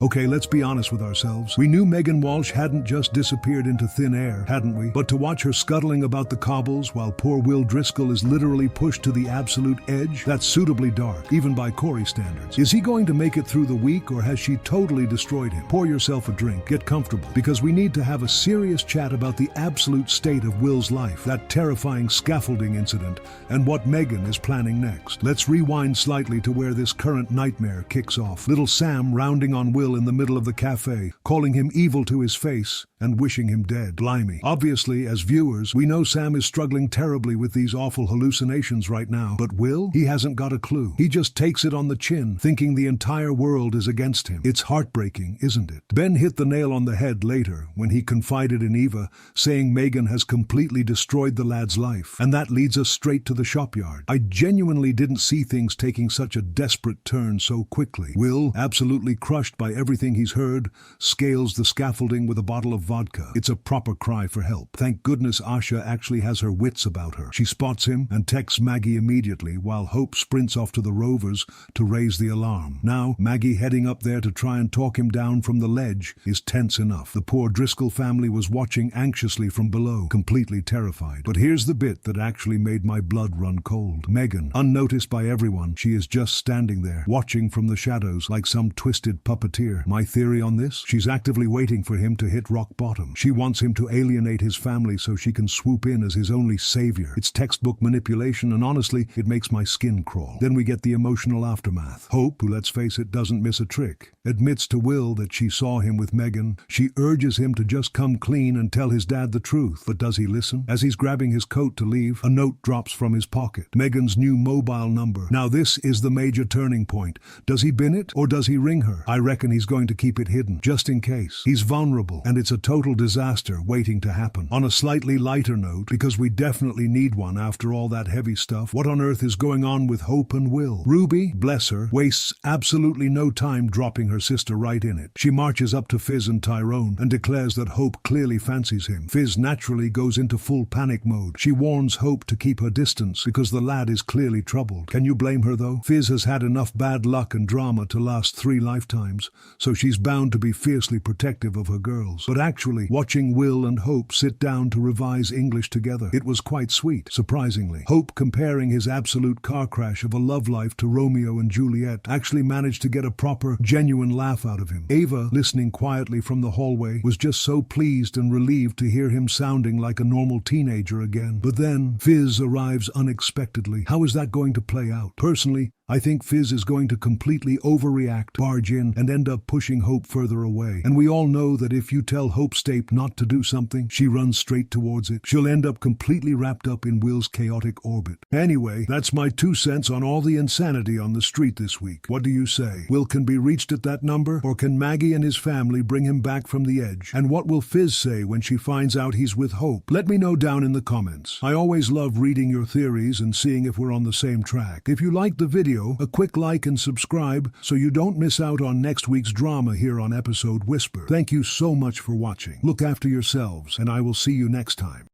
Okay, let's be honest with ourselves. We knew Megan Walsh hadn't just disappeared into thin air, hadn't we? But to watch her scuttling about the cobbles while poor Will Driscoll is literally pushed to the absolute edge, that's suitably dark, even by Corrie standards. Is he going to make it through the week, or has she totally destroyed him? Pour yourself a drink, get comfortable, because we need to have a serious chat about the absolute state of Will's life, that terrifying scaffolding incident, and what Megan is planning next. Let's rewind slightly to where this current nightmare kicks off. Little Sam rounding on Will in the middle of the cafe, calling him evil to his face and wishing him dead. Blimey. Obviously, as viewers, we know Sam is struggling terribly with these awful hallucinations right now. But Will? He hasn't got a clue. He just takes it on the chin, thinking the entire world is against him. It's heartbreaking, isn't it? Ben hit the nail on the head later when he confided in Eva, saying Megan has completely destroyed the lad's life. And that leads us straight to the shopyard. I genuinely didn't see things taking such a desperate turn so quickly. Will, absolutely crushed by everything he's heard, scales the scaffolding with a bottle of vodka. It's a proper cry for help. Thank goodness Asha actually has her wits about her. She spots him and texts Maggie immediately, while Hope sprints off to the Rovers to raise the alarm. Now, Maggie heading up there to try and talk him down from the ledge is tense enough. The poor Driscoll family was watching anxiously from below, completely terrified. But here's the bit that actually made my blood run cold. Megan, unnoticed by everyone, she is just standing there, watching from the shadows like some twisted puppeteer. My theory on this? She's actively waiting for him to hit rock bottom. She wants him to alienate his family so she can swoop in as his only savior. It's textbook manipulation, and honestly, it makes my skin crawl. Then we get the emotional aftermath. Hope, who let's face it doesn't miss a trick, admits to Will that she saw him with Megan. She urges him to just come clean and tell his dad the truth. But does he listen? As he's grabbing his coat to leave, a note drops from his pocket. Megan's new mobile number. Now this is the major turning point. Does he bin it, or does he ring her? I reckon he's going to keep it hidden, just in case. He's vulnerable, and it's a total disaster waiting to happen. On a slightly lighter note, because we definitely need one after all that heavy stuff, what on earth is going on with Hope and Will? Ruby, bless her, wastes absolutely no time dropping her sister right in it. She marches up to Fizz and Tyrone and declares that Hope clearly fancies him. Fizz naturally goes into full panic mode. She warns Hope to keep her distance because the lad is clearly troubled. Can you blame her though? Fizz has had enough bad luck and drama to last 3 lifetimes, so she's bound to be fiercely protective of her girls. But actually, watching Will and Hope sit down to revise English together, it was quite sweet, surprisingly. Hope comparing his absolute car crash of a love life to Romeo and Juliet actually managed to get a proper, genuine laugh out of him. Ava, listening quietly from the hallway, was just so pleased and relieved to hear him sounding like a normal teenager again. But then, Fizz arrives unexpectedly. How is that going to play out? Personally, I think Fizz is going to completely overreact, barge in, and end up pushing Hope further away. And we all know that if you tell Hope Stape not to do something, she runs straight towards it. She'll end up completely wrapped up in Will's chaotic orbit. Anyway, that's my 2 cents on all the insanity on the street this week. What do you say? Will can be reached at that number, or can Maggie and his family bring him back from the edge? And what will Fizz say when she finds out he's with Hope? Let me know down in the comments. I always love reading your theories and seeing if we're on the same track. If you liked the video, a quick like and subscribe so you don't miss out on next week's drama here on episode Whisper. Thank you so much for watching. Look after yourselves, and I will see you next time.